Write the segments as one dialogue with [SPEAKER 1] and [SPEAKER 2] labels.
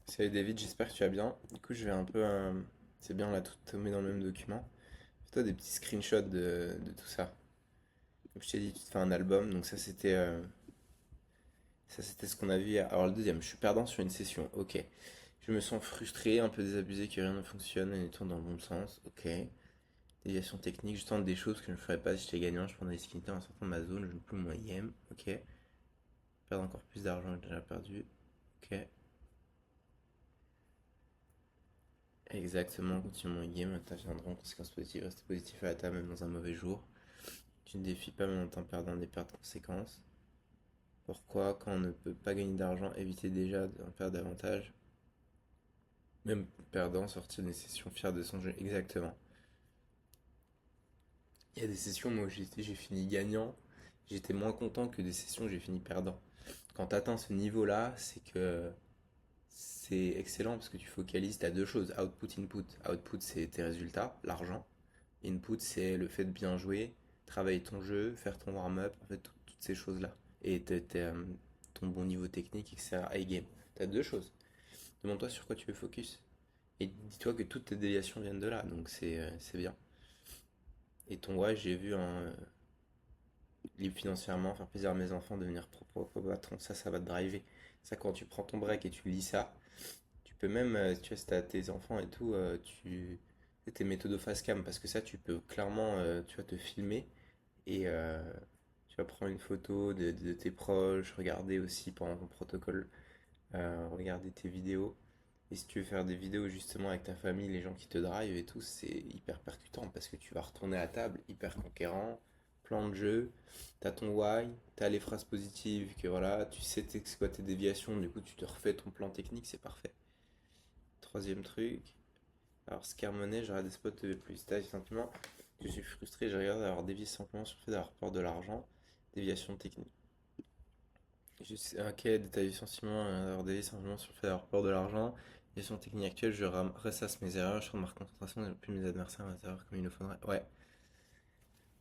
[SPEAKER 1] Salut David, j'espère que tu vas bien. Du coup, je vais un peu. C'est bien là, tout met dans le même document. Fais-toi des petits screenshots de tout ça. Comme je t'ai dit, tu te fais un album. Donc, ça c'était ce qu'on a vu hier. Alors, le deuxième, je suis perdant sur une session. Ok. Je me sens frustré, un peu désabusé, que rien ne fonctionne et ne tourne dans le bon sens. Ok. Déviation technique, je tente des choses que je ne ferais pas si j'étais gagnant. Je prendrais des skins en sortant de ma zone. Je ne plus mon IM. Ok. Perdre encore plus d'argent que j'ai déjà perdu. Ok. Exactement, continue mon game, t'atteindras en conséquences positives, reste positif à la table même dans un mauvais jour. Tu ne défies pas même en t'en perdant des pertes conséquences. Pourquoi, quand on ne peut pas gagner d'argent, éviter déjà d'en perdre davantage? Même perdant, sortir des sessions fier de son jeu. Exactement. Il y a des sessions, moi, où j'ai fini gagnant. J'étais moins content que des sessions où j'ai fini perdant. Quand tu atteins ce niveau-là, c'est que c'est excellent parce que tu focalises, tu as deux choses, output, input. Output, c'est tes résultats, l'argent. Input, c'est le fait de bien jouer, travailler ton jeu, faire ton warm-up, en fait, toutes ces choses-là. Et ton bon niveau technique, etc. High game. T'as deux choses. Demande-toi sur quoi tu veux focus. Et dis-toi que toutes tes déviations viennent de là, donc c'est bien. Et ton ouais, j'ai vu un libre financièrement, faire plaisir à mes enfants, devenir propre patron, ça va te driver. Ça, quand tu prends ton break et tu lis ça, tu peux même, tu vois, si t'as tes enfants et tout, tes méthodes face cam, parce que ça, tu peux clairement, tu vas te filmer et tu vas prendre une photo de tes proches, regarder aussi pendant ton protocole, regarder tes vidéos. Et si tu veux faire des vidéos justement avec ta famille, les gens qui te drive et tout, c'est hyper percutant parce que tu vas retourner à table, hyper conquérant, plan de jeu, t'as ton why, t'as les phrases positives, que voilà, tu sais c'est quoi tes déviations, du coup tu te refais ton plan technique, c'est parfait. Troisième truc, alors scare money, j'aurais des spots de plus. T'as simplement, je suis frustré, je regarde d'avoir dévié simplement sur le fait d'avoir peur de l'argent, déviation technique. Ok, détailler sentiment, avoir dévié simplement sur le fait d'avoir peur de l'argent, déviation technique actuelle, je ressasse mes erreurs, je ma concentration, et plus mes adversaires mes erreurs comme il le faudrait. Ouais,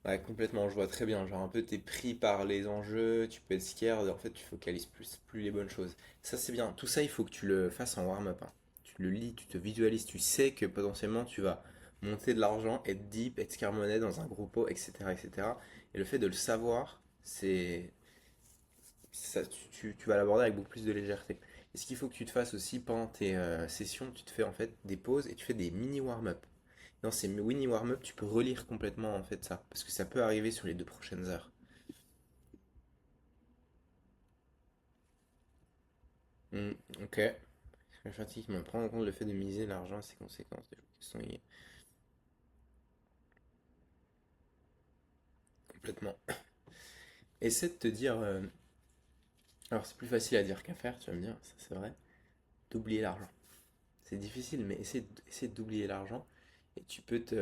[SPEAKER 1] ouais, complètement, je vois très bien. Genre un peu t'es pris par les enjeux, tu peux être scared, en fait tu focalises plus les bonnes choses. Ça c'est bien, tout ça il faut que tu le fasses en warm-up, hein. Tu le lis, tu te visualises, tu sais que potentiellement tu vas monter de l'argent, être deep, être scarmonnet dans un gros pot, etc., etc. Et cetera. Et le fait de le savoir, ça, tu vas l'aborder avec beaucoup plus de légèreté. Et ce qu'il faut que tu te fasses aussi pendant tes sessions, tu te fais en fait des pauses et tu fais des mini warm-up. Dans ces mini warm-up, tu peux relire complètement en fait ça, parce que ça peut arriver sur les 2 prochaines heures. Hmm, ok. Je fatigue, mais prendre en compte le fait de miser l'argent et ses conséquences. Des choses qui sont liées. Complètement. Essaie de te dire. Alors c'est plus facile à dire qu'à faire, tu vas me dire, ça c'est vrai. D'oublier l'argent. C'est difficile, mais essaie d'oublier l'argent. Et tu peux tu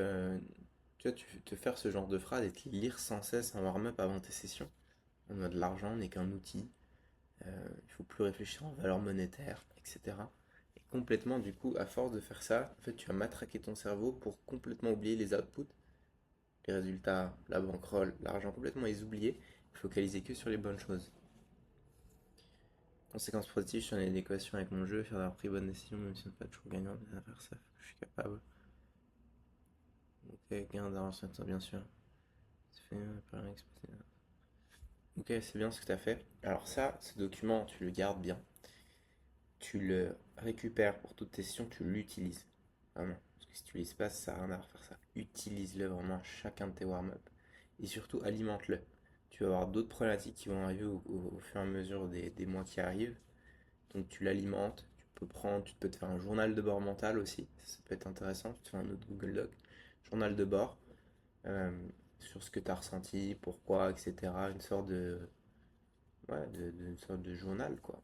[SPEAKER 1] vois, te faire ce genre de phrase et te lire sans cesse en warm-up avant tes sessions. En mode l'argent n'est qu'un outil. Il faut plus réfléchir en valeur monétaire, etc. Et complètement, du coup, à force de faire ça, en fait, tu vas matraquer ton cerveau pour complètement oublier les outputs, les résultats, la bankroll, l'argent, complètement les oublier, focaliser que sur les bonnes choses. Conséquences positives, je suis en adéquation avec mon jeu, faire d'avoir pris bonne décision, même si on n'est pas toujours gagnant, mais à faire ça, je suis capable. Ok, gain d'argent, bien sûr. Ok, c'est bien ce que tu as fait. Alors ça, ce document, tu le gardes bien. Tu le récupères pour toutes tes sessions, tu l'utilises. Vraiment. Parce que si tu l'utilises pas, ça sert à rien d'avoir faire ça. Utilise-le vraiment à chacun de tes warm-up. Et surtout, alimente-le. Tu vas avoir d'autres problématiques qui vont arriver au fur et à mesure des mois qui arrivent. Donc tu l'alimentes. Tu peux te faire un journal de bord mental aussi. Ça peut être intéressant. Tu te fais un autre Google Doc. Journal de bord. euh, sur ce que tu as ressenti, pourquoi, etc. Une sorte ouais, une sorte de journal, quoi.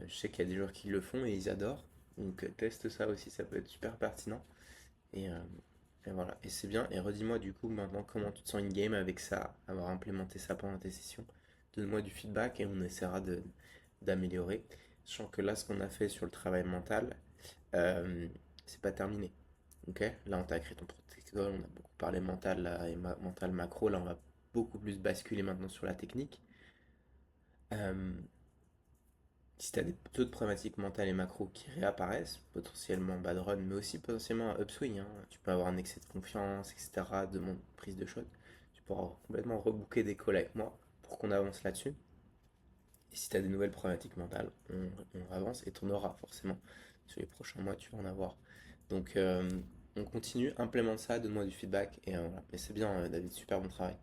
[SPEAKER 1] Je sais qu'il y a des joueurs qui le font et ils adorent. Donc teste ça aussi, ça peut être super pertinent. Et, euh, et voilà, et c'est bien. Et redis-moi du coup maintenant comment tu te sens in-game avec ça, avoir implémenté ça pendant tes sessions. Donne-moi du feedback et on essaiera d'améliorer. Sachant que là, ce qu'on a fait sur le travail mental, euh, c'est pas terminé. Ok? Là, on t'a créé ton protocole, on a beaucoup parlé mental là, et mental macro. Là, on va beaucoup plus basculer maintenant sur la technique. Euh, Si tu as des d'autres problématiques mentales et macro qui réapparaissent, potentiellement bad run, mais aussi potentiellement un upswing, hein. Tu peux avoir un excès de confiance, etc., de prise de shot. Tu pourras complètement rebooker des calls avec moi pour qu'on avance là-dessus. Et si tu as des nouvelles problématiques mentales, on avance et tu en auras forcément. Sur les prochains mois, tu vas en avoir. Donc, on continue, implémente ça, donne-moi du feedback. Et voilà. Mais c'est bien, David, super bon travail.